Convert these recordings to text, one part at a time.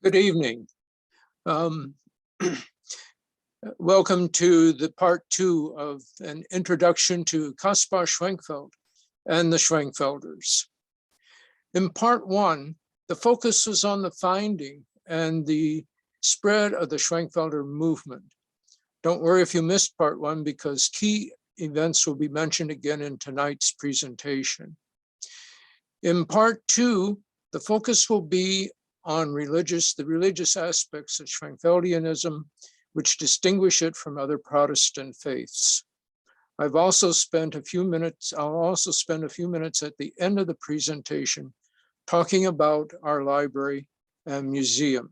Good evening. Welcome to the part 2 of an introduction to Caspar Schwenkfeld and the Schwenkfelders. In part 1, the focus was on the finding and the spread of the Schwenkfelder movement. Don't worry if you missed part 1 because key events will be mentioned again in tonight's presentation. In part 2, the focus will be on the religious aspects of Schwenkfeldianism, which distinguish it from other Protestant faiths. I'll also spend a few minutes at the end of the presentation talking about our library and museum.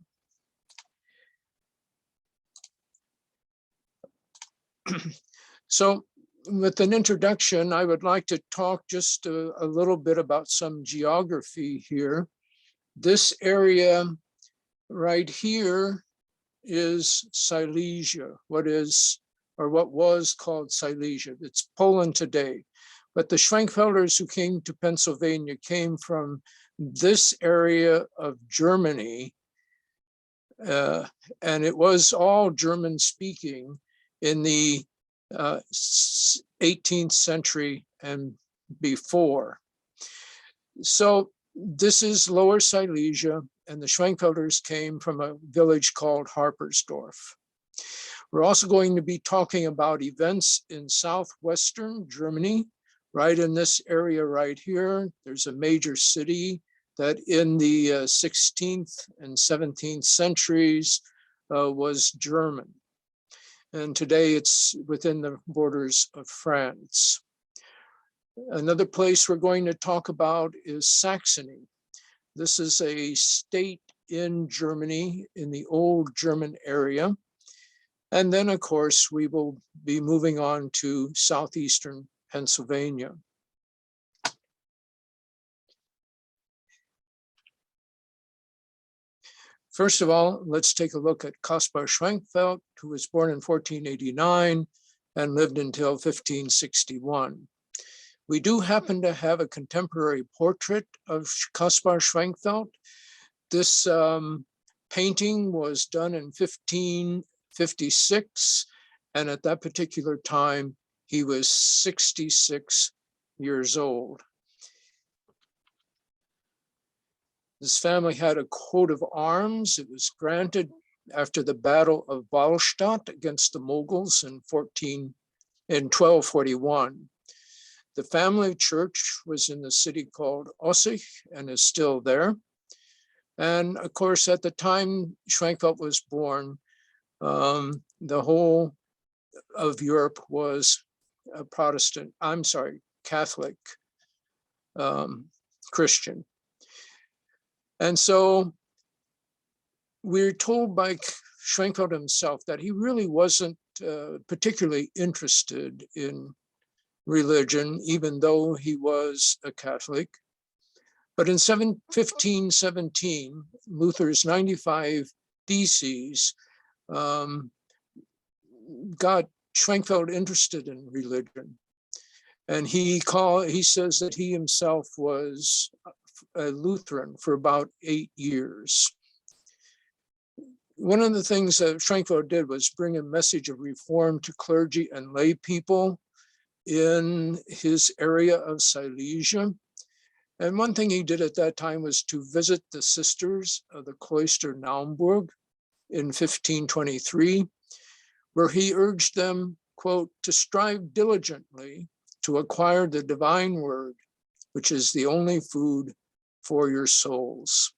So with an introduction, I would like to talk just a little bit about some geography here. This area right here is Silesia, what was called Silesia. It's Poland today. But the Schwenkfelders who came to Pennsylvania came from this area of Germany, and it was all German speaking in the 18th century and before. So this is Lower Silesia, and the Schwenkfelders came from a village called Harpersdorf. We're also going to be talking about events in southwestern Germany, right in this area right here. There's a major city that in the 16th and 17th centuries was German. And today it's within the borders of France. Another place we're going to talk about is Saxony. This is a state in Germany, in the old German area. And then, of course, we will be moving on to southeastern Pennsylvania. First of all, let's take a look at Caspar Schwenkfeld, who was born in 1489 and lived until 1561. We do happen to have a contemporary portrait of Caspar Schwenkfeld. This painting was done in 1556, and at that particular time, he was 66 years old. This family had a coat of arms. It was granted after the Battle of Wahlstatt against the Moguls in 1241. The family church was in the city called Ossich and is still there. And of course, at the time Schwenkfeld was born, the whole of Europe was a Catholic Christian. And so we're told by Schwenkfeld himself that he really wasn't particularly interested in religion, even though he was a Catholic. But in 1517, Luther's 95 Theses got Schwenkfeld interested in religion. And he says that he himself was a Lutheran for about 8 years. One of the things that Schwenkfeld did was bring a message of reform to clergy and lay people in his area of Silesia. And one thing he did at that time was to visit the sisters of the cloister Naumburg in 1523, where he urged them, quote, to strive diligently to acquire the divine word, which is the only food for your souls.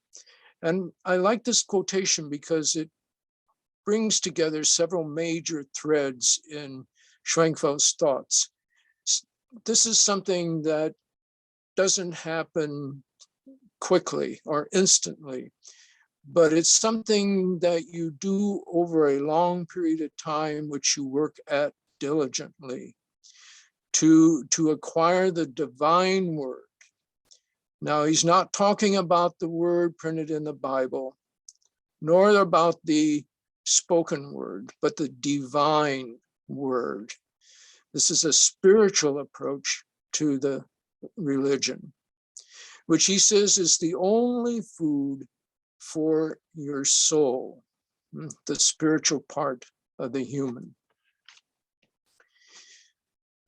And I like this quotation because it brings together several major threads in Schwenkfeld's thoughts. This is something that doesn't happen quickly or instantly, but it's something that you do over a long period of time, which you work at diligently to acquire the divine word. Now, he's not talking about the word printed in the Bible, nor about the spoken word, but the divine word. This is a spiritual approach to the religion, which he says is the only food for your soul, the spiritual part of the human.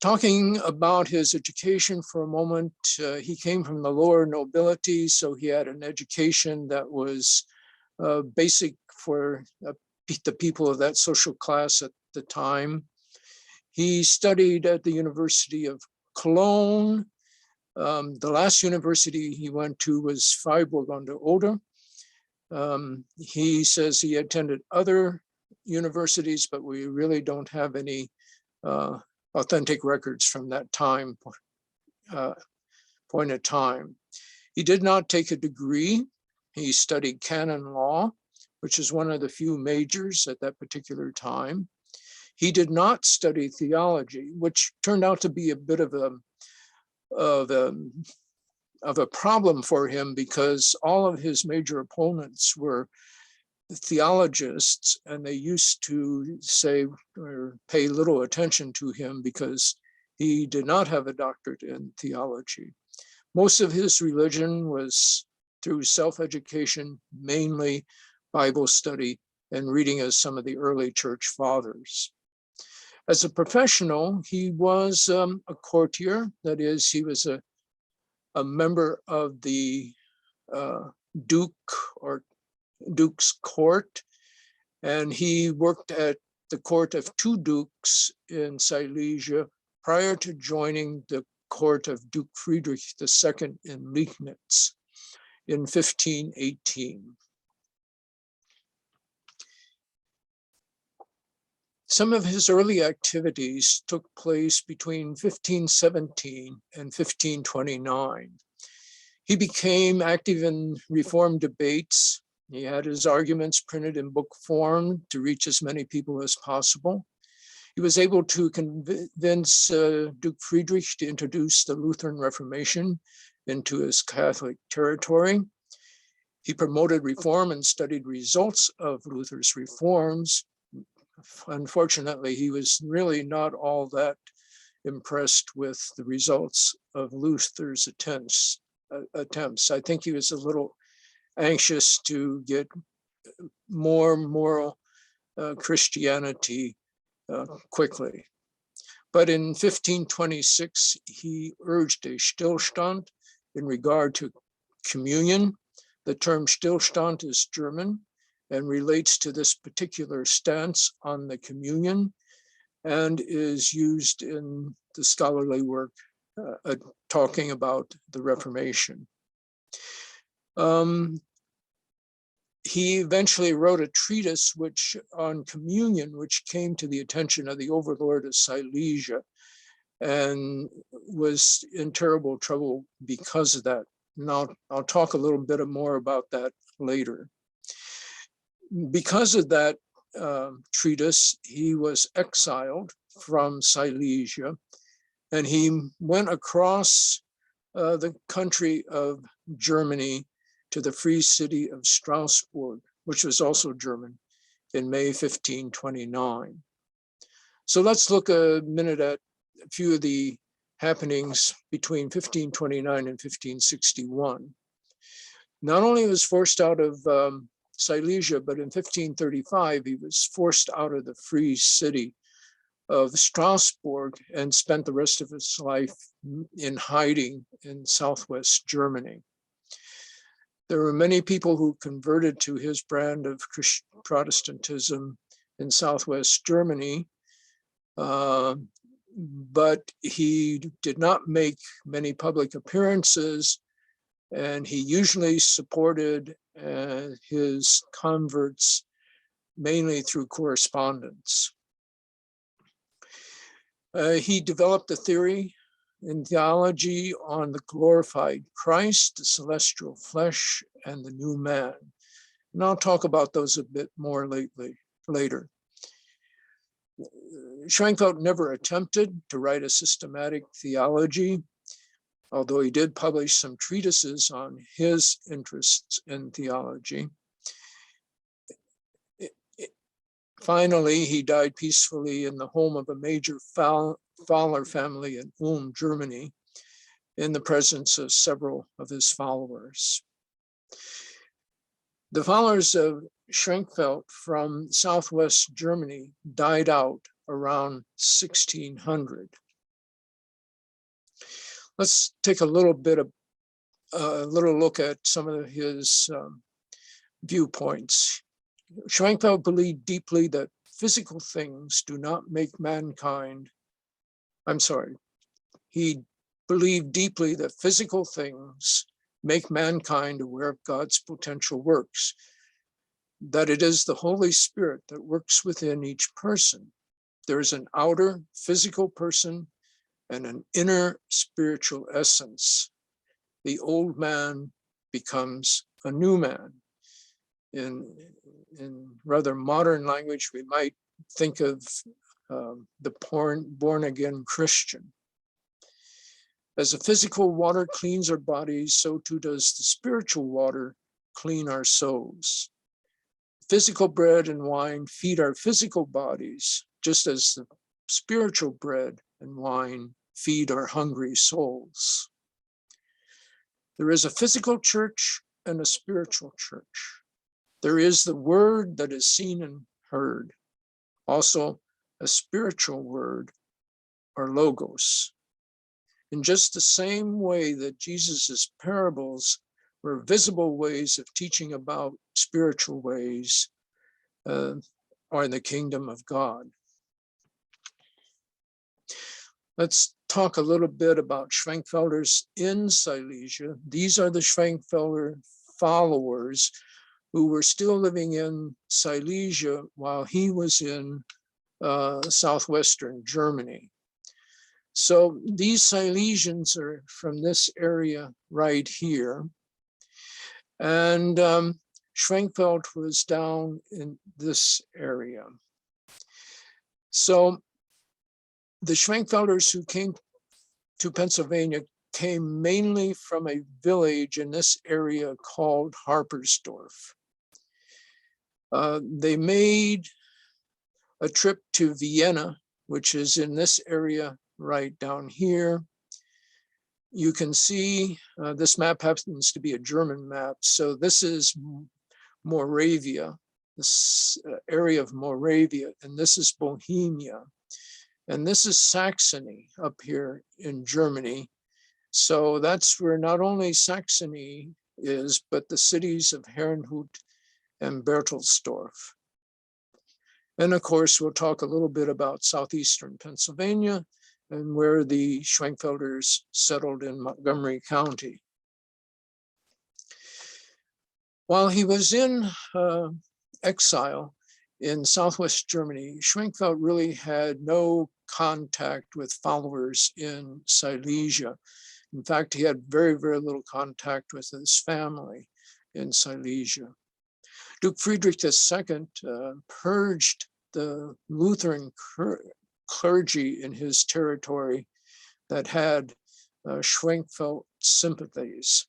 Talking about his education for a moment, he came from the lower nobility, so he had an education that was basic for the people of that social class at the time. He studied at the University of Cologne. The last university he went to was Freiburg an der Oder. He says he attended other universities, but we really don't have any authentic records from that point of time. He did not take a degree. He studied canon law, which is one of the few majors at that particular time. He did not study theology, which turned out to be a bit of a problem for him, because all of his major opponents were theologists, and they used to say or pay little attention to him because he did not have a doctorate in theology. Most of his religion was through self-education, mainly Bible study and reading of some of the early church fathers. As a professional, he was a courtier. That is, he was a member of the Duke or Duke's court, and he worked at the court of two dukes in Silesia prior to joining the court of Duke Friedrich II in Liegnitz in 1518. Some of his early activities took place between 1517 and 1529. He became active in Reform debates. He had his arguments printed in book form to reach as many people as possible. He was able to convince Duke Friedrich to introduce the Lutheran Reformation into his Catholic territory. He promoted reform and studied results of Luther's reforms. Unfortunately, he was really not all that impressed with the results of Luther's attempts. I think he was a little anxious to get more moral Christianity quickly. But in 1526, he urged a Stillstand in regard to communion. The term Stillstand is German and relates to this particular stance on the communion and is used in the scholarly work talking about the Reformation. He eventually wrote a treatise on communion, which came to the attention of the overlord of Silesia and was in terrible trouble because of that. Now, I'll talk a little bit more about that later. Because of that treatise, he was exiled from Silesia, and he went across the country of Germany to the free city of Strasbourg, which was also German, in May 1529. So let's look a minute at a few of the happenings between 1529 and 1561. Not only was forced out of Silesia, but in 1535, he was forced out of the free city of Strasbourg and spent the rest of his life in hiding in southwest Germany. There were many people who converted to his brand of Protestantism in southwest Germany, but he did not make many public appearances, and he usually supported his converts mainly through correspondence. He developed a theory in theology on the glorified Christ, the celestial flesh, and the new man. And I'll talk about those a bit more later. Schwenkfeld never attempted to write a systematic theology, although he did publish some treatises on his interests in theology. Finally, he died peacefully in the home of a major Fowler family in Ulm, Germany, in the presence of several of his followers. The followers of Schwenkfeld from southwest Germany died out around 1600. Let's take a little look at some of his viewpoints. Schwenkfeld believed deeply that physical things do not make mankind. He believed deeply that physical things make mankind aware of God's potential works, that it is the Holy Spirit that works within each person. There is an outer physical person and an inner spiritual essence. The old man becomes a new man. In rather modern language, we might think of the born-again Christian. As the physical water cleans our bodies, so too does the spiritual water clean our souls. Physical bread and wine feed our physical bodies, just as the spiritual bread and wine feed our hungry souls. There is a physical church and a spiritual church. There is the word that is seen and heard, also a spiritual word or logos. In just the same way that Jesus's parables were visible ways of teaching about spiritual ways or in the kingdom of God. Let's talk a little bit about Schwenkfelders in Silesia. These are the Schwenkfelder followers who were still living in Silesia while he was in southwestern Germany. So these Silesians are from this area right here. And Schwenkfeld was down in this area. So the Schwenkfelders who came to Pennsylvania came mainly from a village in this area called Harpersdorf. They made a trip to Vienna, which is in this area right down here. You can see this map happens to be a German map. So this is Moravia, this area of Moravia, and this is Bohemia. And this is Saxony up here in Germany. So that's where not only Saxony is, but the cities of Herrnhut and Berthelsdorf. And of course, we'll talk a little bit about southeastern Pennsylvania and where the Schwenkfelders settled in Montgomery County. While he was in exile in southwest Germany, Schwenkfeld really had no contact with followers in Silesia. In fact, he had very, very little contact with his family in Silesia. Duke Friedrich II purged the Lutheran clergy in his territory that had Schwenkfeld sympathies.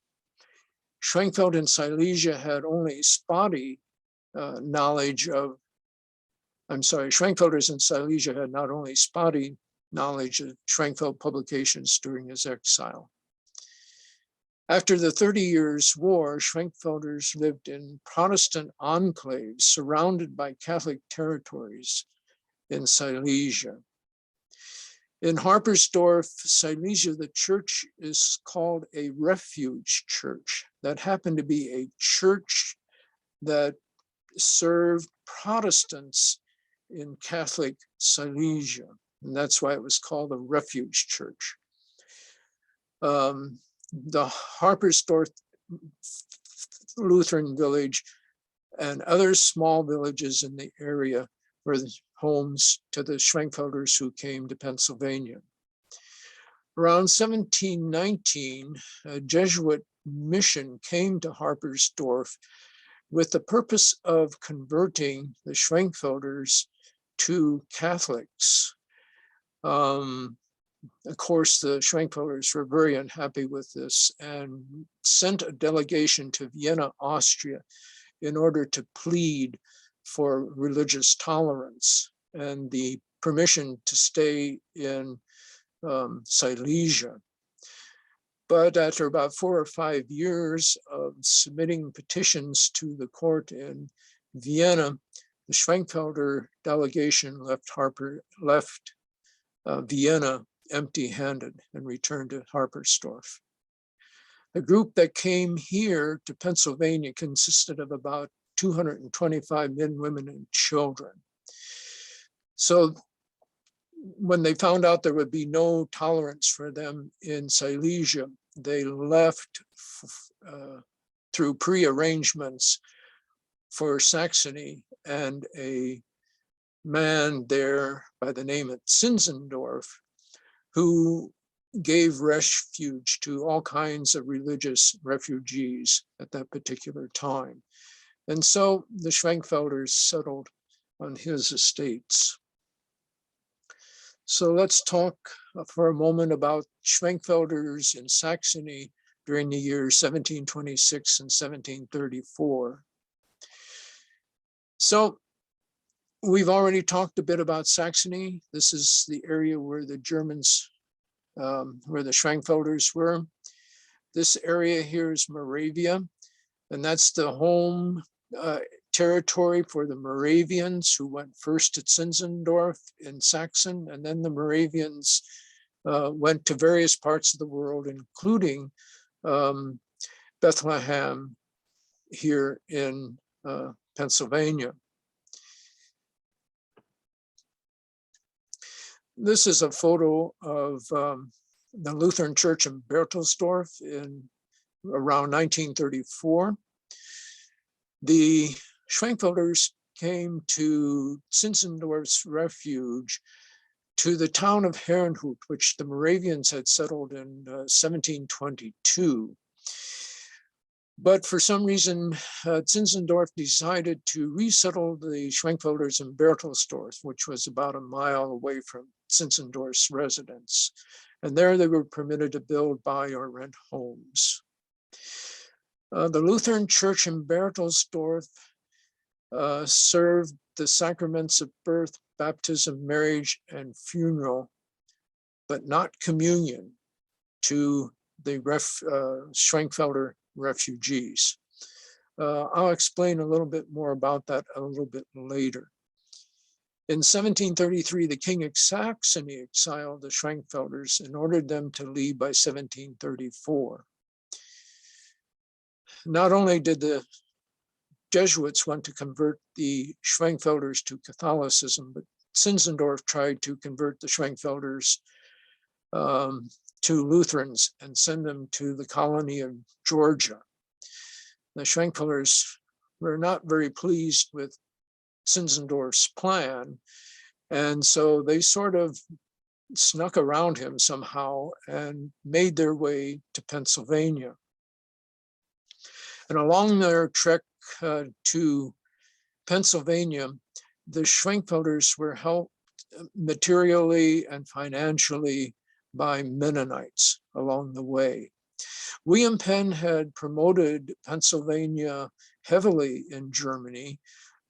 Schwenkfeld in Silesia had only spotty knowledge of, Schwenkfelders in Silesia had not only spotty knowledge of Schwenkfeld publications during his exile. After the 30 Years' War, Schwenkfelders lived in Protestant enclaves surrounded by Catholic territories in Silesia. In Harpersdorf, Silesia, the church is called a refuge church. That happened to be a church that served Protestants in Catholic Silesia. And that's why it was called a refuge church. The Harpersdorf Lutheran village and other small villages in the area were the homes to the Schwenkfelders who came to Pennsylvania. Around 1719, a Jesuit mission came to Harpersdorf with the purpose of converting the Schwenkfelders to Catholics. Of course, the Schwenkfelders were very unhappy with this and sent a delegation to Vienna, Austria, in order to plead for religious tolerance and the permission to stay in Silesia. But after about 4 or 5 years of submitting petitions to the court in Vienna, the Schwenkfelder delegation left Vienna empty-handed and returned to Harpersdorf. The group that came here to Pennsylvania consisted of about 225 men, women, and children. So when they found out there would be no tolerance for them in Silesia, they left through pre-arrangements for Saxony, and a man there by the name of Zinzendorf, who gave refuge to all kinds of religious refugees at that particular time. And so the Schwenkfelders settled on his estates. So let's talk for a moment about Schwenkfelders in Saxony during the years 1726 and 1734. So we've already talked a bit about Saxony. This is the area where the Germans, where the Schwenkfelders were. This area here is Moravia, and that's the home territory for the Moravians, who went first to Zinzendorf in Saxon, and then the Moravians went to various parts of the world, including Bethlehem here in Pennsylvania. This is a photo of the Lutheran Church in Berthelsdorf in around 1934. The Schwenkfelders came to Zinzendorf's refuge to the town of Herrnhut, which the Moravians had settled in 1722. But for some reason, Zinzendorf decided to resettle the Schwenkfelders in Berthelsdorf, which was about a mile away from Zinzendorf's residence. And there they were permitted to build, buy, or rent homes. The Lutheran Church in Berthelsdorf served the sacraments of birth, baptism, marriage, and funeral, but not communion, to the Schwenkfelder refugees. I'll explain a little bit more about that a little bit later. In 1733, the King of Saxony exiled the Schwenkfelders and ordered them to leave by 1734. Not only did the Jesuits want to convert the Schwenkfelders to Catholicism, but Zinzendorf tried to convert the Schwenkfelders to Lutherans and send them to the colony of Georgia. The Schwenkfelders were not very pleased with Zinzendorf's plan, and so they sort of snuck around him somehow and made their way to Pennsylvania. And along their trek to Pennsylvania, the Schwenkfelders were helped materially and financially by Mennonites along the way. William Penn had promoted Pennsylvania heavily in Germany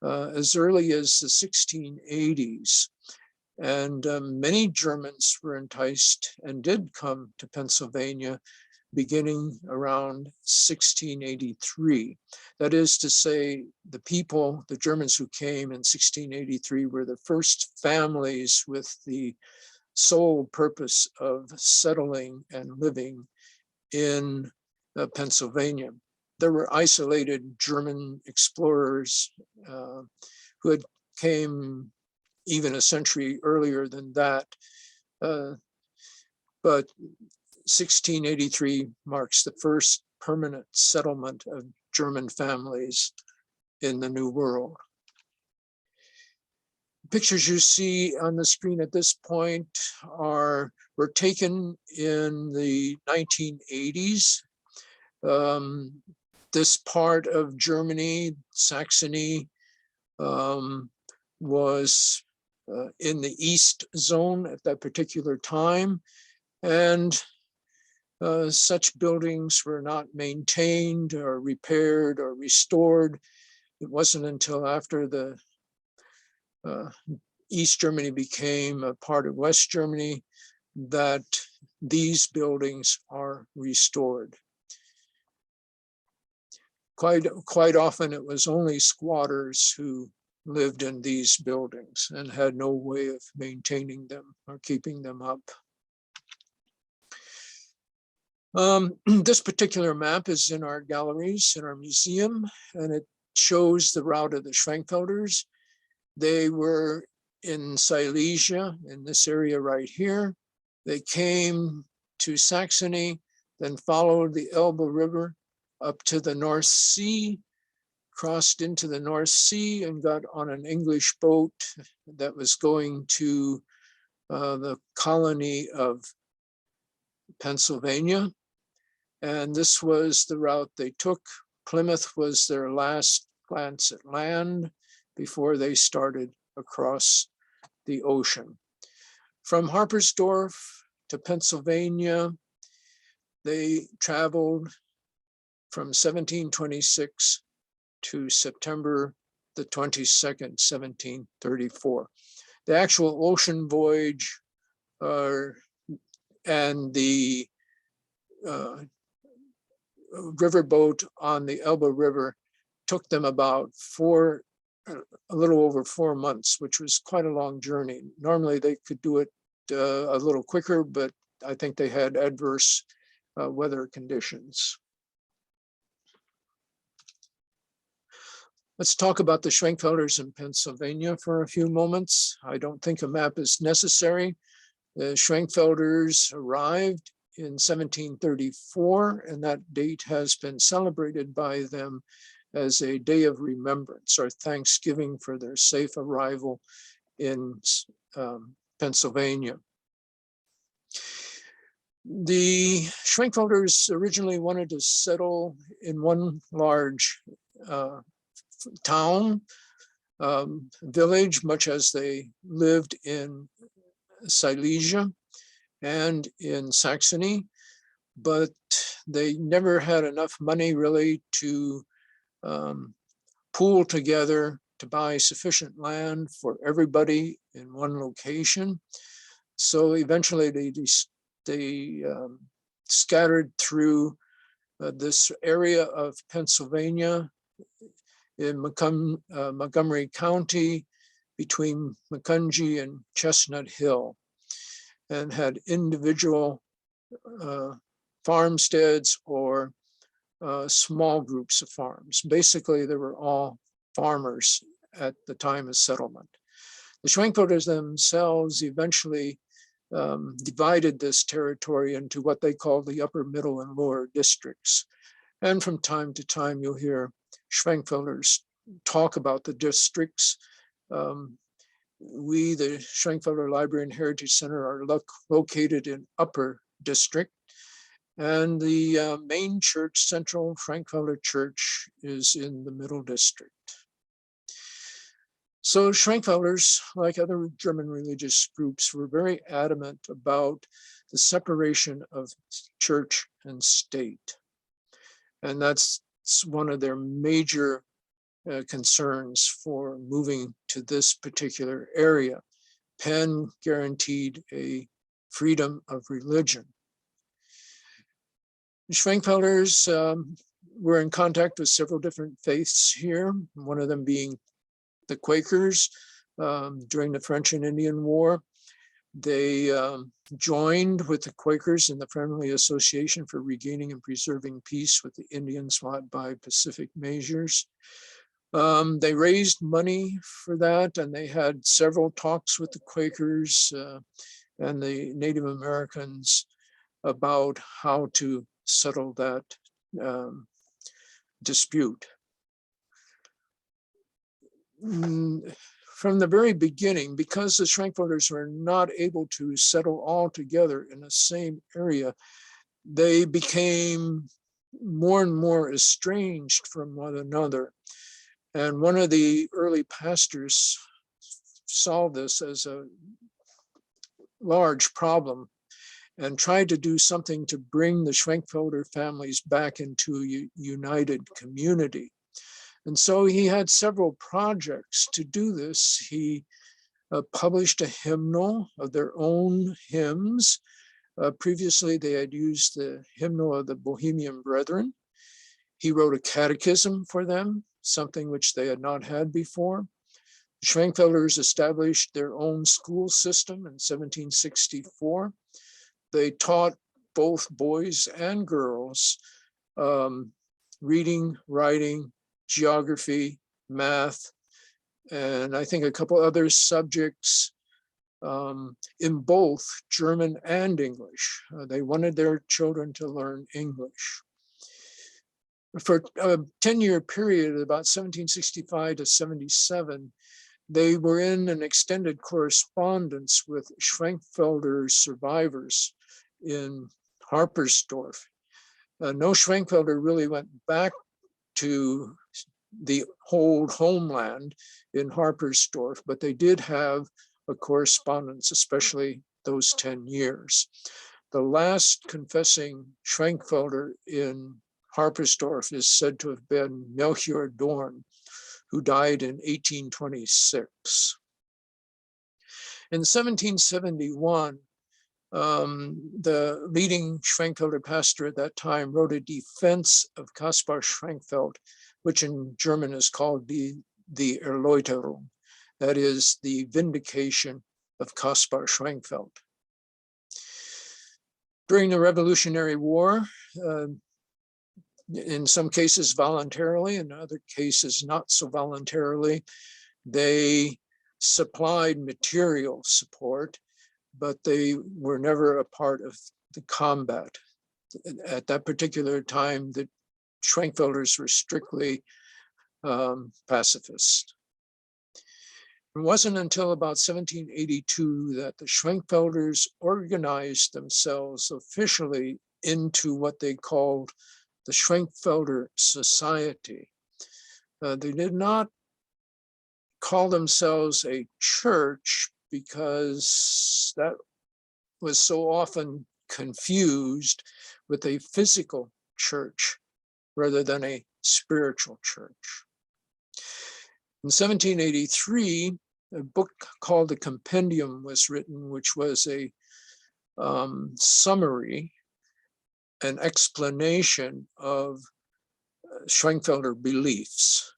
as early as the 1680s. And many Germans were enticed and did come to Pennsylvania beginning around 1683. That is to say, the people, the Germans who came in 1683 were the first families with the sole purpose of settling and living in Pennsylvania. There were isolated German explorers who had came even a century earlier than that, but 1683 marks the first permanent settlement of German families in the New World. Pictures you see on the screen at this point were taken in the 1980s. This part of Germany, Saxony, was in the East Zone at that particular time, and such buildings were not maintained or repaired or restored. It wasn't until after the East Germany became a part of West Germany that these buildings are restored. Quite often it was only squatters who lived in these buildings and had no way of maintaining them or keeping them up. This particular map is in our galleries, in our museum, and it shows the route of the Schwenkfelders. They were in Silesia, in this area right here. They came to Saxony, then followed the Elbe River up to the North Sea, crossed into the North Sea and got on an English boat that was going to the colony of Pennsylvania. And this was the route they took. Plymouth was their last glance at land before they started across the ocean. From Harpersdorf to Pennsylvania, they traveled from 1726 to September the 22nd, 1734. The actual ocean voyage and the riverboat on the Elbe River took them about a little over 4 months, which was quite a long journey. Normally they could do it a little quicker, but I think they had adverse weather conditions. Let's talk about the Schwenkfelders in Pennsylvania for a few moments. I don't think a map is necessary. The Schwenkfelders arrived in 1734, and that date has been celebrated by them as a day of remembrance or thanksgiving for their safe arrival in Pennsylvania. The Schwenkfelders originally wanted to settle in one large town, village, much as they lived in Silesia and in Saxony, but they never had enough money really to pool together to buy sufficient land for everybody in one location. So eventually they scattered through this area of Pennsylvania in Montgomery County between Macungie and Chestnut Hill, and had individual farmsteads or small groups of farms. Basically, they were all farmers at the time of settlement. The Schwenkfelders themselves eventually divided this territory into what they called the upper, middle, and lower districts. And from time to time, you'll hear Schwenkfelders talk about the districts. We, the Schwenkfelder Library and Heritage Center, are located in Upper District, and the main church, Central Schwenkfelder Church, is in the Middle District. So Schwenkfelders, like other German religious groups, were very adamant about the separation of church and state. And that's one of their major concerns for moving to this particular area. Penn guaranteed a freedom of religion. The Schwenkfelders were in contact with several different faiths here, one of them being the Quakers. During the French and Indian War, they joined with the Quakers in the Friendly Association for Regaining and Preserving Peace with the Indians by Pacific Measures. They raised money for that, and they had several talks with the Quakers and the Native Americans about how to settle that dispute. From the very beginning, because the Schwenkfelders were not able to settle all together in the same area, they became more and more estranged from one another. And one of the early pastors saw this as a large problem and tried to do something to bring the Schwenkfelder families back into a united community. And so he had several projects to do this. He published a hymnal of their own hymns. Previously, they had used the hymnal of the Bohemian Brethren. He wrote a catechism for them, something which they had not had before. The Schwenkfelders established their own school system in 1764. They taught both boys and girls reading, writing, geography, math, and I think a couple other subjects in both German and English. They wanted their children to learn English. For a 10-year period, about 1765 to 77, they were in an extended correspondence with Schwenkfelder survivors in Harpersdorf. No Schwenkfelder really went back to the old homeland in Harpersdorf, but they did have a correspondence, especially those 10 years. The last confessing Schwenkfelder in Harpersdorf is said to have been Melchior Dorn, who died in 1826. In 1771, the leading Schwenkfelder pastor at that time wrote a defense of Kaspar Schwenkfeld, which in German is called the Erläuterung, that is the vindication of Kaspar Schwenkfeld. During the Revolutionary War, in some cases voluntarily, in other cases not so voluntarily, they supplied material support, but they were never a part of the combat. At that particular time, the Schwenkfelders were strictly pacifist. It wasn't until about 1782 that the Schwenkfelders organized themselves officially into what they called the Schwenkfelder Society. They did not call themselves a church because that was so often confused with a physical church rather than a spiritual church. In 1783, a book called The Compendium was written, which was a summary, an explanation of Schwenkfelder beliefs.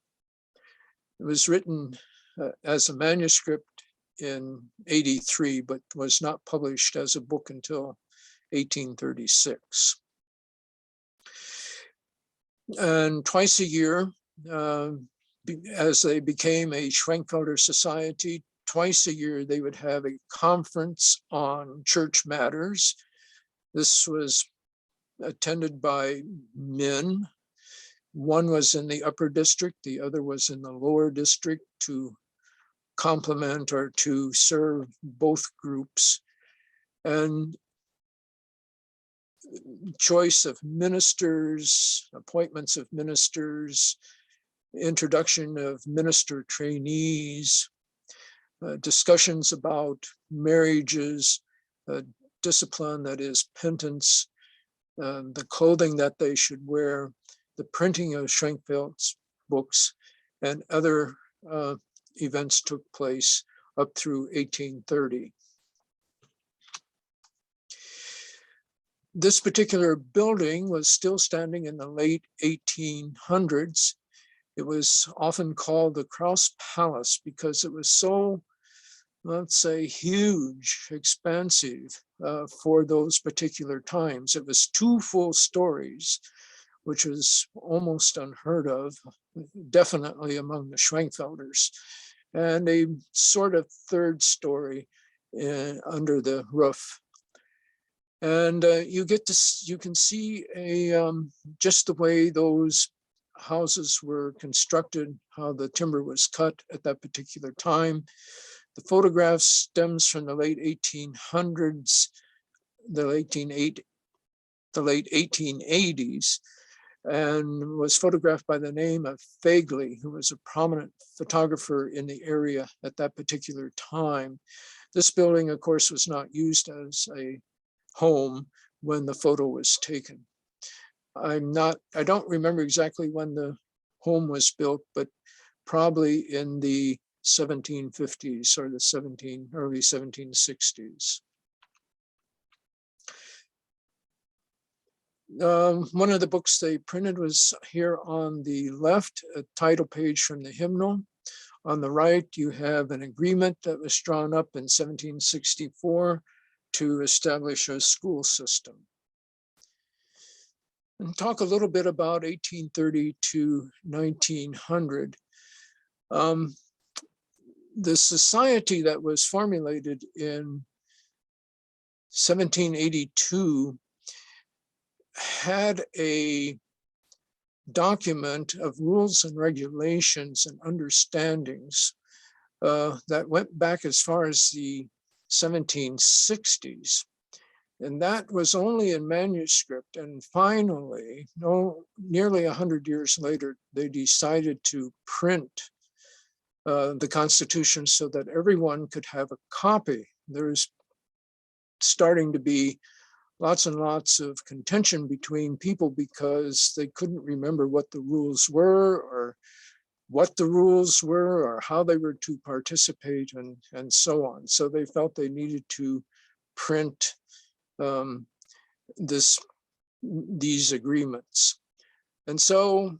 It was written as a manuscript in 83, but was not published as a book until 1836. And twice a year, as they became a Schwenkfelder Society, twice a year they would have a conference on church matters. This was attended by men. One was in the upper district, the other was in the lower district to complement or to serve both groups. And choice of ministers, appointments of ministers, introduction of minister trainees, discussions about marriages, discipline, that is penance, the clothing that they should wear, the printing of Schwenkfeld's books, and other events took place up through 1830. This particular building was still standing in the late 1800s. It was often called the Kraus Palace because it was so, let's say, huge, expansive for those particular times. It was 2 full stories, which was almost unheard of, definitely among the Schwenkfelders, and a sort of 3rd story under the roof. And you can see just the way those houses were constructed, how the timber was cut at that particular time. The photograph stems from the late 1800s, the late 1880s, and was photographed by the name of Fegley, who was a prominent photographer in the area at that particular time. This building, of course, was not used as a home when the photo was taken. I don't remember exactly when the home was built, but probably in the 1750s or the early 1760s. One of the books they printed was here on the left, a title page from the hymnal. On the right, you have an agreement that was drawn up in 1764 to establish a school system. And talk a little bit about 1830 to 1900. The society that was formulated in 1782 had a document of rules and regulations and understandings that went back as far as the 1760s. And that was only in manuscript. And finally, nearly 100 years later, they decided to print the Constitution so that everyone could have a copy. There's starting to be lots and lots of contention between people because they couldn't remember what the rules were or how they were to participate and so on. So they felt they needed to print these agreements. And so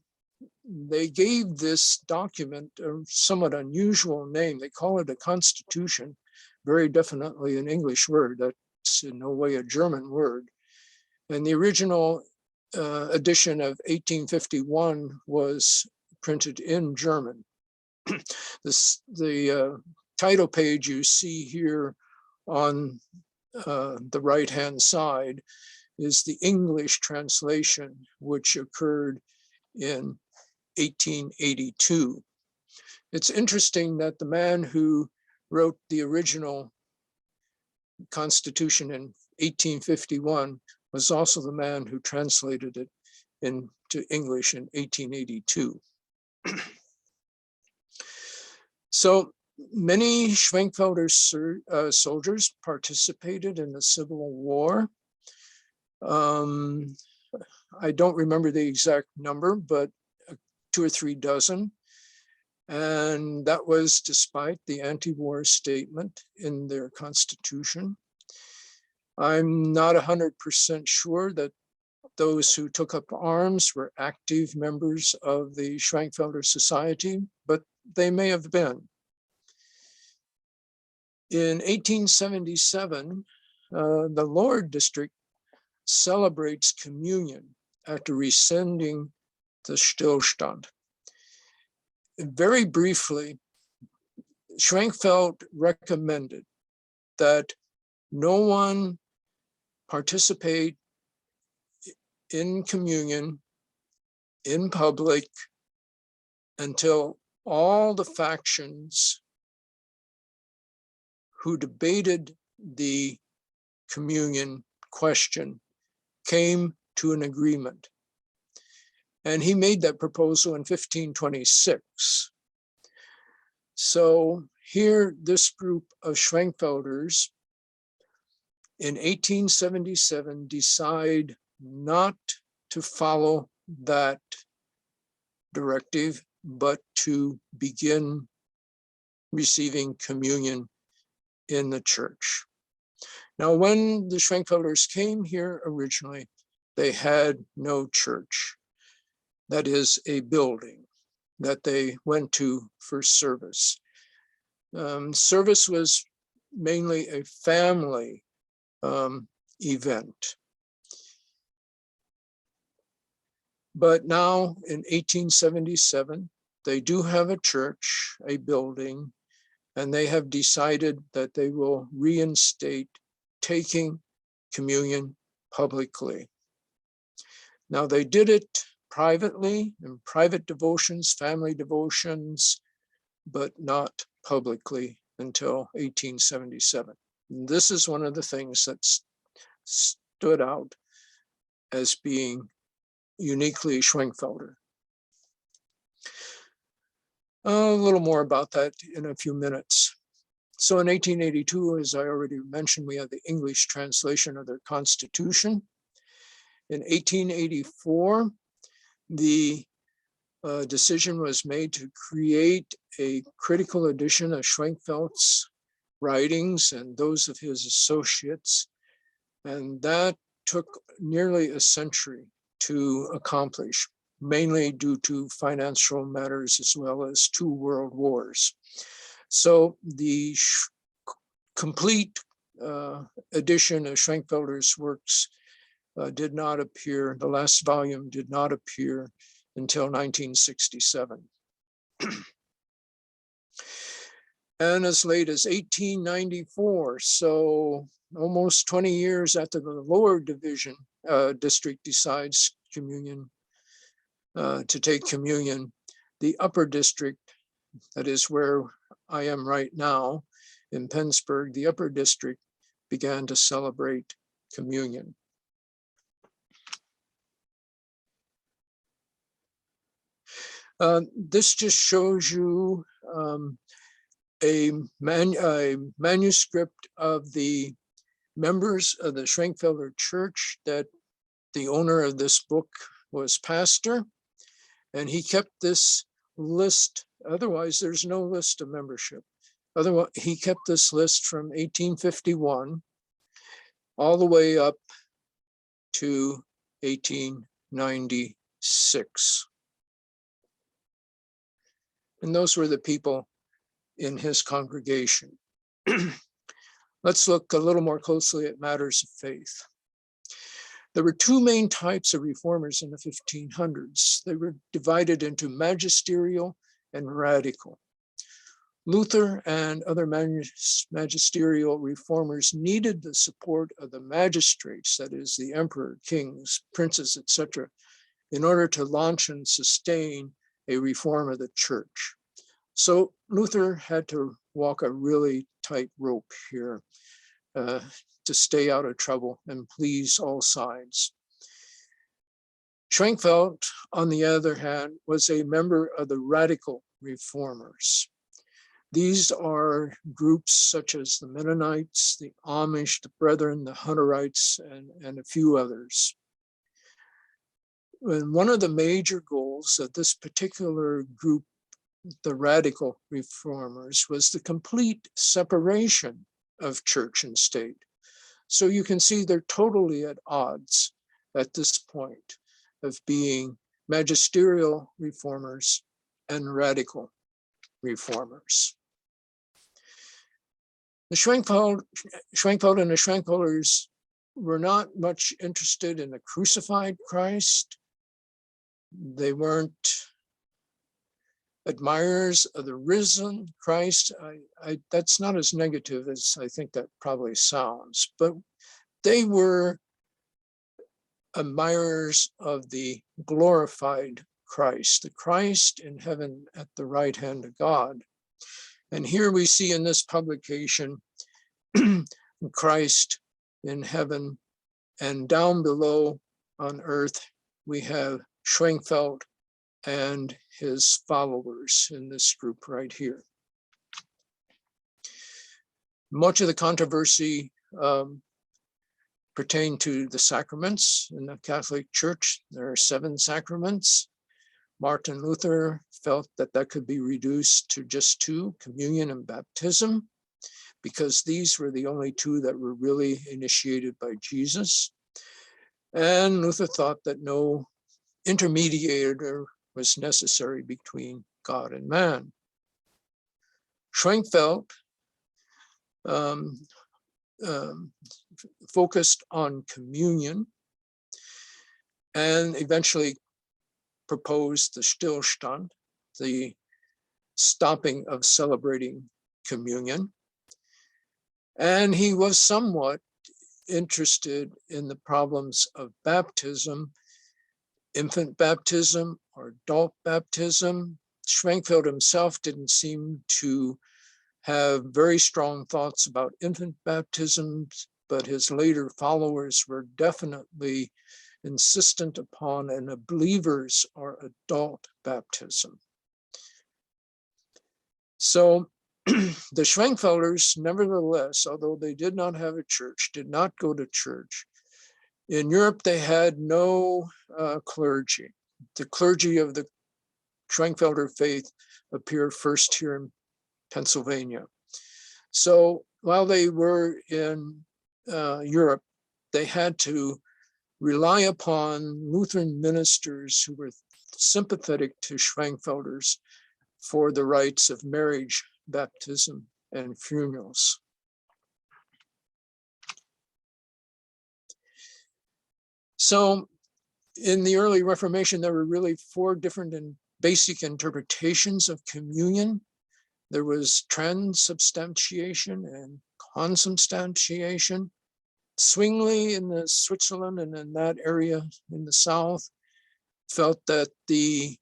they gave this document a somewhat unusual name. They call it a constitution, very definitely an English word. That's in no way a German word. And the original edition of 1851 was printed in German. The title page you see here on the right-hand side is the English translation, which occurred in 1882. It's interesting that the man who wrote the original Constitution in 1851 was also the man who translated it into English in 1882. So many Schwenkfelder soldiers participated in the Civil War. I don't remember the exact number, but 2 or 3 dozen. And that was despite the anti-war statement in their constitution. I'm not 100% sure that those who took up arms were active members of the Schwenkfelder Society, but they may have been. In 1877, the Lower District celebrates communion after rescinding the Stillstand. Very briefly, Schwenkfeld recommended that no one participate in communion in public until all the factions who debated the communion question came to an agreement. And he made that proposal in 1526. So here, this group of Schwenkfelders in 1877 decide not to follow that directive, but to begin receiving communion in the church. Now, when the Schwenkfelders came here originally, they had no church. That is a building that they went to for service. Service was mainly a family event. But now in 1877, they do have a church, a building, and they have decided that they will reinstate taking communion publicly. Now, they did it privately, in private devotions, family devotions, but not publicly until 1877. And this is one of the things that stood out as being uniquely Schwenkfelder. A little more about that in a few minutes. So in 1882, as I already mentioned, we have the English translation of their Constitution. In 1884, the a decision was made to create a critical edition of Schwenkfeld's writings and those of his associates. And that took nearly a century to accomplish, mainly due to financial matters as well as 2 world wars. So the complete edition of Schwenkfelder's works did not appear, the last volume did not appear until 1967. And as late as 1894, so almost 20 years after the lower division district decides communion, to take communion, the upper district, that is where I am right now in Pennsburg, the upper district began to celebrate communion. This just shows you a manuscript of the members of the Schwenkfelder Church that the owner of this book was pastor, and he kept this list. Otherwise, there's no list of membership. Otherwise, he kept this list from 1851 all the way up to 1896. And those were the people in his congregation. Let's look a little more closely at matters of faith. There were 2 main types of reformers in the 1500s. They were divided into magisterial and radical. Luther and other magisterial reformers needed the support of the magistrates, that is the emperor, kings, princes, etc., in order to launch and sustain a reform of the church. So Luther had to walk a really tight rope here to stay out of trouble and please all sides. Schwenkfeld, on the other hand, was a member of the radical reformers. These are groups such as the Mennonites, the Amish, the Brethren, the Hunterites, and a few others. And one of the major goals of this particular group, the radical reformers, was the complete separation of church and state. So you can see they're totally at odds at this point of being magisterial reformers and radical reformers. The Schwenkfeld and the Schwenkfelders were not much interested in the crucified Christ. They weren't admirers of the risen Christ. That's not as negative as I think that probably sounds, but they were admirers of the glorified Christ, the Christ in heaven at the right hand of God. And here we see in this publication, Christ in heaven, and down below on earth, we have Schwenkfeld and his followers in this group right here. Much of the controversy pertained to the sacraments in the Catholic Church. There are 7 sacraments. Martin Luther felt that that could be reduced to just 2, communion and baptism, because these were the only 2 that were really initiated by Jesus. And Luther thought that no intermediator was necessary between God and man. Schwenkfeld focused on communion and eventually proposed the Stillstand, the stopping of celebrating communion. And he was somewhat interested in the problems of baptism, infant baptism or adult baptism. Schwenkfeld himself didn't seem to have very strong thoughts about infant baptisms, but his later followers were definitely insistent upon a believer's or adult baptism. So the Schwenkfelders, nevertheless, although they did not have a church, did not go to church. In Europe, they had no clergy. The clergy of the Schwenkfelder faith appear first here in Pennsylvania. So while they were in Europe, they had to rely upon Lutheran ministers who were sympathetic to Schwenkfelders for the rites of marriage, baptism, and funerals. So in the early Reformation, there were really 4 different and basic interpretations of communion. There was transubstantiation and consubstantiation. Zwingli in the Switzerland and in that area in the south felt that the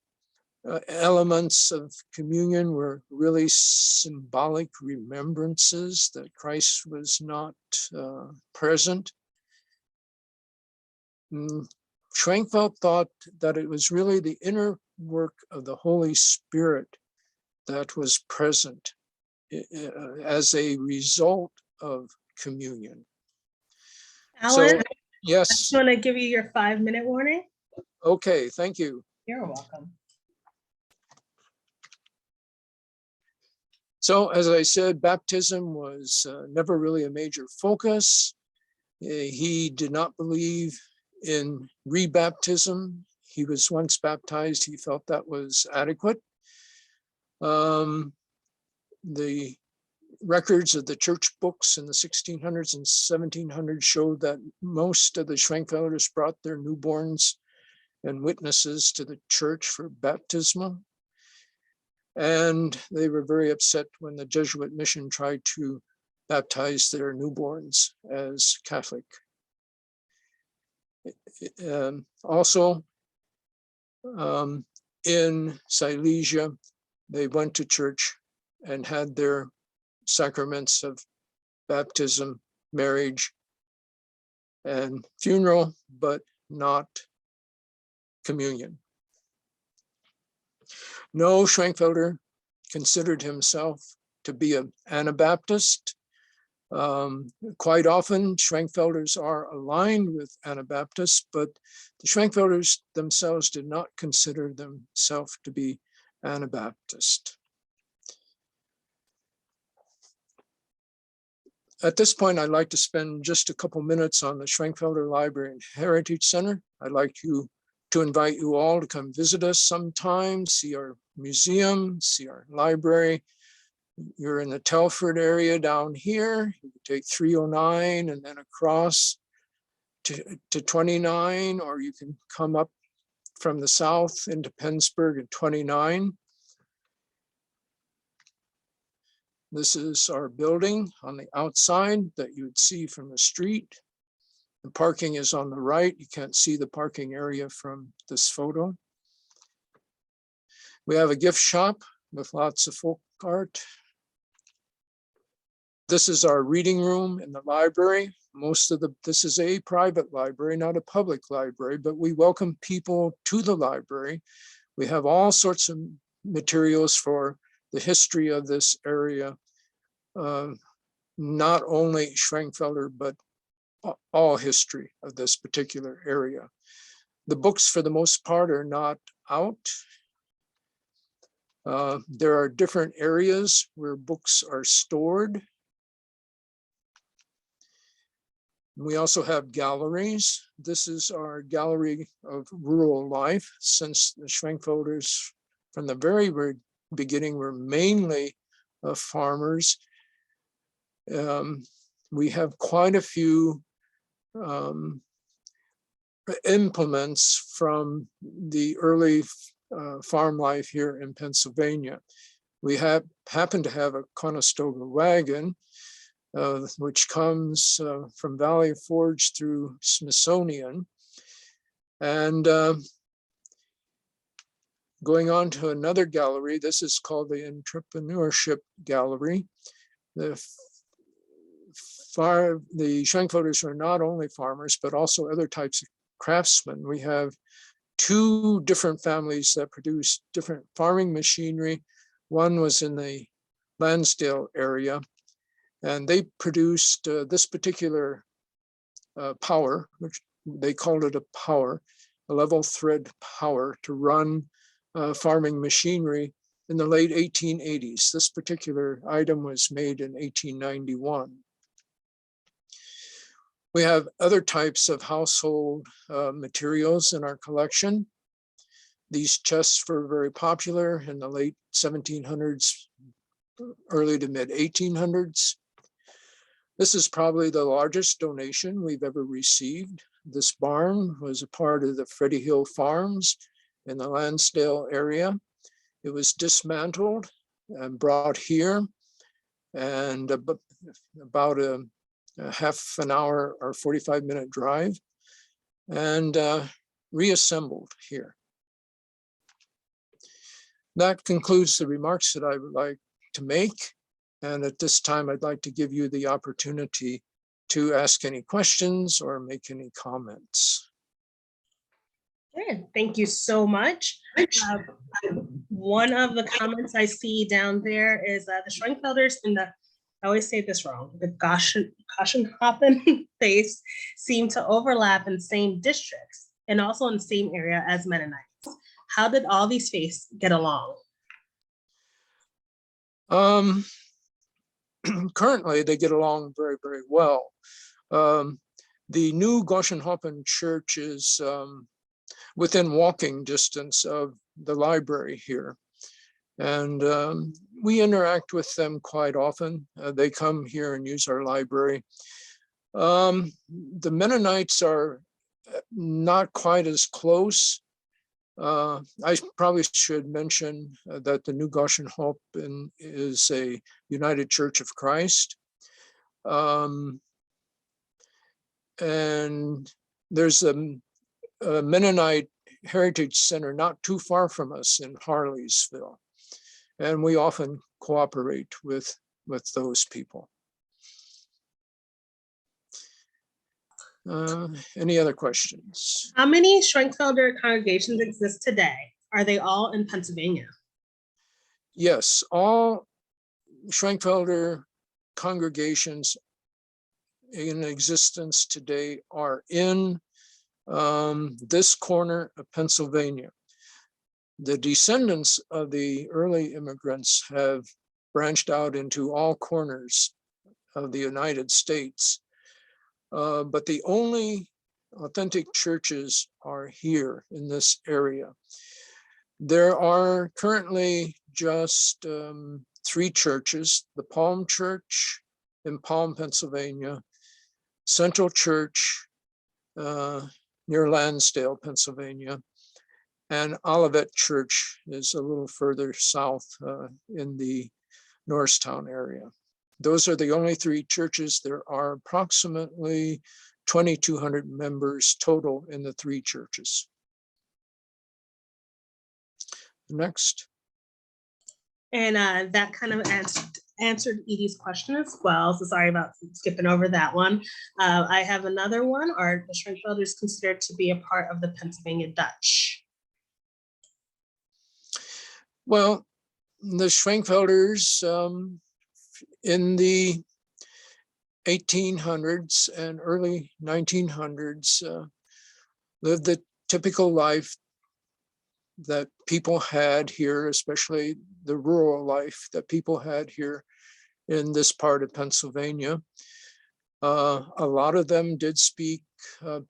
elements of communion were really symbolic remembrances that Christ was not present. Schwenkfeld thought that it was really the inner work of the Holy Spirit that was present as a result of communion. Alan, So, yes. I just want to give you your 5-minute warning. Okay, thank you. You're welcome. So, as I said, baptism was never really a major focus. He did not believe in rebaptism. He was once baptized. He felt that was adequate. The records of the church books in the 1600s and 1700s showed that most of the Schwenkfelders brought their newborns and witnesses to the church for baptismal. And they were very upset when the Jesuit mission tried to baptize their newborns as Catholic. Also, in Silesia, they went to church and had their sacraments of baptism, marriage, and funeral, but not communion. No Schwenkfelder considered himself to be an Anabaptist. Quite often, Schwenkfelders are aligned with Anabaptists, but the Schwenkfelders themselves did not consider themselves to be Anabaptist. At this point, I'd like to spend just a couple minutes on the Schwenkfelder Library and Heritage Center. I'd like to invite you all to come visit us sometime, see our museum, see our library. You're in the Telford area down here. You can take 309 and then across to 29, or you can come up from the south into Pennsburg at 29. This is our building on the outside that you would see from the street. The parking is on the right. You can't see the parking area from this photo. We have a gift shop with lots of folk art. This is our reading room in the library. This is a private library, not a public library, but we welcome people to the library. We have all sorts of materials for the history of this area, not only Schwenkfelder, but all history of this particular area. The books, for the most part, are not out. There are different areas where books are stored. We also have galleries. This is our gallery of rural life, since the Schwenkfelders from the very beginning were mainly farmers. We have quite a few implements from the early farm life here in Pennsylvania. We happen to have a Conestoga wagon, which comes from Valley Forge through Smithsonian. And going on to another gallery, this is called the Entrepreneurship Gallery. The Schwenkfelders are not only farmers, but also other types of craftsmen. We have 2 different families that produce different farming machinery. One was in the Lansdale area, and they produced this particular power, which they called it a power, a level thread power to run farming machinery in the late 1880s. This particular item was made in 1891. We have other types of household materials in our collection. These chests were very popular in the late 1700s, early to mid 1800s. This is probably the largest donation we've ever received. This barn was a part of the Freddie Hill Farms in the Lansdale area. It was dismantled and brought here, and about a half an hour or 45-minute drive, and reassembled here. That concludes the remarks that I would like to make. And at this time, I'd like to give you the opportunity to ask any questions or make any comments. Good. Thank you so much. One of the comments I see down there is the Schwenkfelders in the, I always say this wrong, the Goschenhofen face seem to overlap in same districts and also in the same area as Mennonites. How did all these faiths get along? Currently, they get along very, very well. The new Goschenhofen church is within walking distance of the library here. And we interact with them quite often. They come here and use our library. The Mennonites are not quite as close. I probably should mention that the New Goschenhofen is a United Church of Christ. And there's a Mennonite Heritage Center not too far from us in Harleysville. And we often cooperate with those people. Any other questions? How many Schwenkfelder congregations exist today? Are they all in Pennsylvania? Yes, all Schwenkfelder congregations in existence today are in this corner of Pennsylvania. The descendants of the early immigrants have branched out into all corners of the United States. But the only authentic churches are here in this area. There are currently just 3 churches: the Palm Church in Palm, Pennsylvania, Central Church near Lansdale, Pennsylvania, and Olivet Church is a little further south in the Norristown area. Those are the only 3 churches. There are approximately 2,200 members total in the 3 churches. Next. And that kind of answered Edie's question as well. So sorry about skipping over that one. I have another one. Are the Schwenkfelders considered to be a part of the Pennsylvania Dutch? Well, the Schwenkfelders in the 1800s and early 1900s lived the typical life that people had here, especially the rural life that people had here in this part of Pennsylvania. A lot of them did speak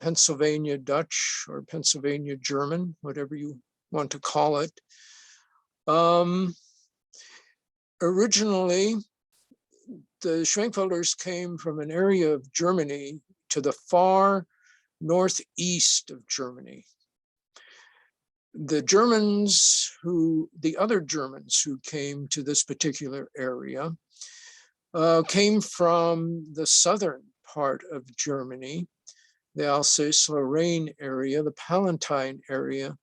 Pennsylvania Dutch or Pennsylvania German, whatever you want to call it. Originally, the Schwenkfelders came from an area of Germany to the far northeast of Germany. The other Germans who came to this particular area came from the southern part of Germany, the Alsace-Lorraine area, the Palatine area,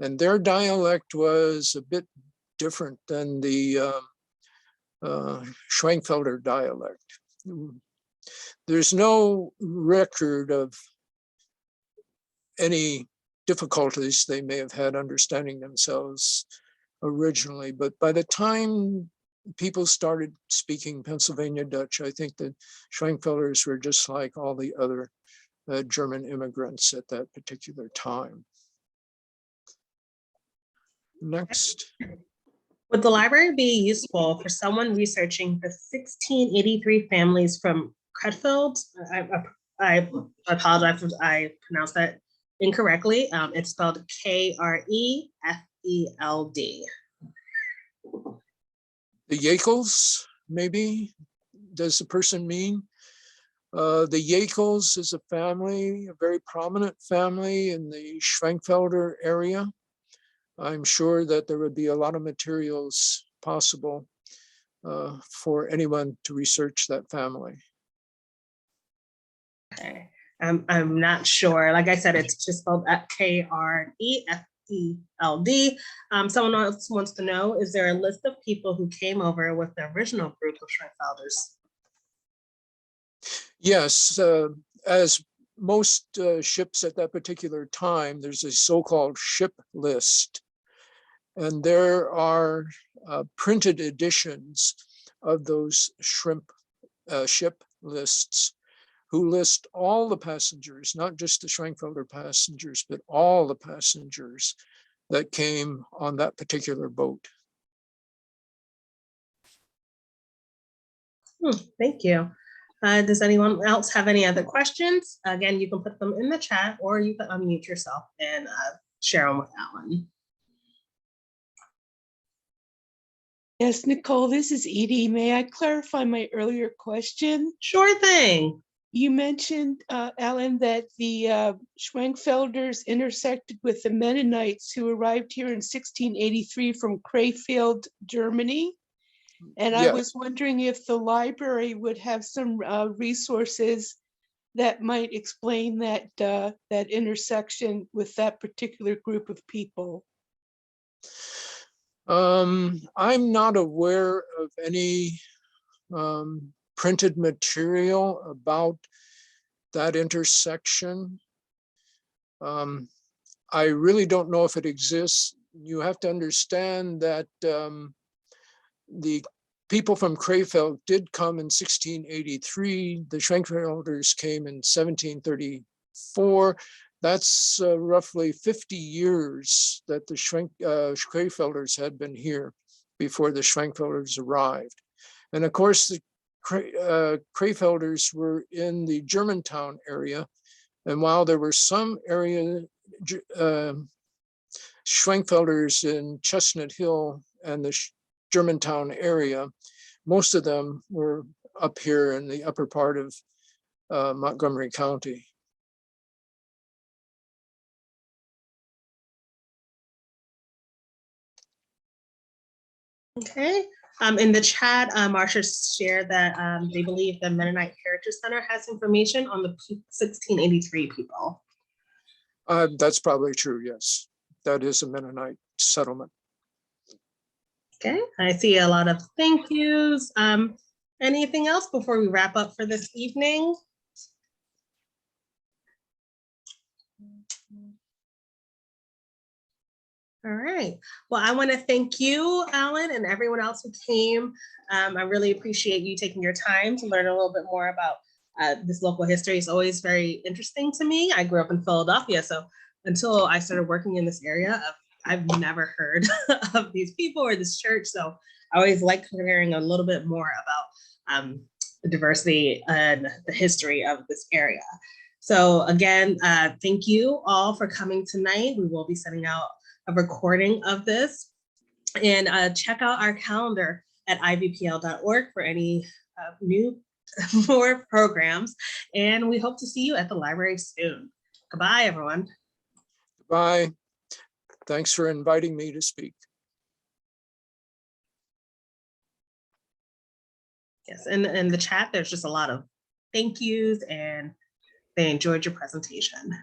and their dialect was a bit different than the Schwenkfelder dialect. There's no record of any difficulties they may have had understanding themselves originally, but by the time people started speaking Pennsylvania Dutch, I think the Schwenkfelders were just like all the other German immigrants at that particular time. Next. Would the library be useful for someone researching the 1683 families from Schwenkfeld? I apologize if I pronounced that incorrectly. It's spelled Krefeld. The Yakels, maybe, does the person mean? The Yakels is a family, a very prominent family in the Schwenkfelder area. I'm sure that there would be a lot of materials possible for anyone to research that family. Okay. I'm not sure. Like I said, it's just spelled Krefeld. Someone else wants to know, is there a list of people who came over with the original group of Schwenkfelders? Yes, as most ships at that particular time, there's a so-called ship list. And there are printed editions of those ship lists who list all the passengers, not just the Schwenkfelder passengers, but all the passengers that came on that particular boat. Thank you. Does anyone else have any other questions? Again, you can put them in the chat or you can unmute yourself and share them with Alan. Yes, Nicole, this is Edie. May I clarify my earlier question? Sure thing. You mentioned, Alan, that the Schwenkfelders intersected with the Mennonites who arrived here in 1683 from Krefeld, Germany. And I was wondering if the library would have some resources that might explain that that intersection with that particular group of people. I'm not aware of any printed material about that intersection. I really don't know if it exists. You have to understand that the people from Krefeld did come in 1683. The Schwenkfelders came in 1734. That's roughly 50 years that the Kreffelders had been here before the Schwenkfelders arrived. And of course, the Kreffelders were in the Germantown area. And while there were some area Schwenkfelders in Chestnut Hill and the Germantown area, most of them were up here in the upper part of Montgomery County. Okay. In the chat, Marcia shared that they believe the Mennonite Heritage Center has information on the 1683 people. That's probably true, yes. That is a Mennonite settlement. Okay, I see a lot of thank yous. Anything else before we wrap up for this evening? All right. Well, I want to thank you, Alan, and everyone else who came. I really appreciate you taking your time to learn a little bit more about this local history. It's always very interesting to me. I grew up in Philadelphia, so until I started working in this area, I've never heard of these people or this church. So I always like hearing a little bit more about the diversity and the history of this area. So again, thank you all for coming tonight. We will be sending out a recording of this, and check out our calendar at ivpl.org for any more programs. And we hope to see you at the library soon. Goodbye, everyone. Bye. Thanks for inviting me to speak. Yes, and in the chat, there's just a lot of thank yous and they enjoyed your presentation.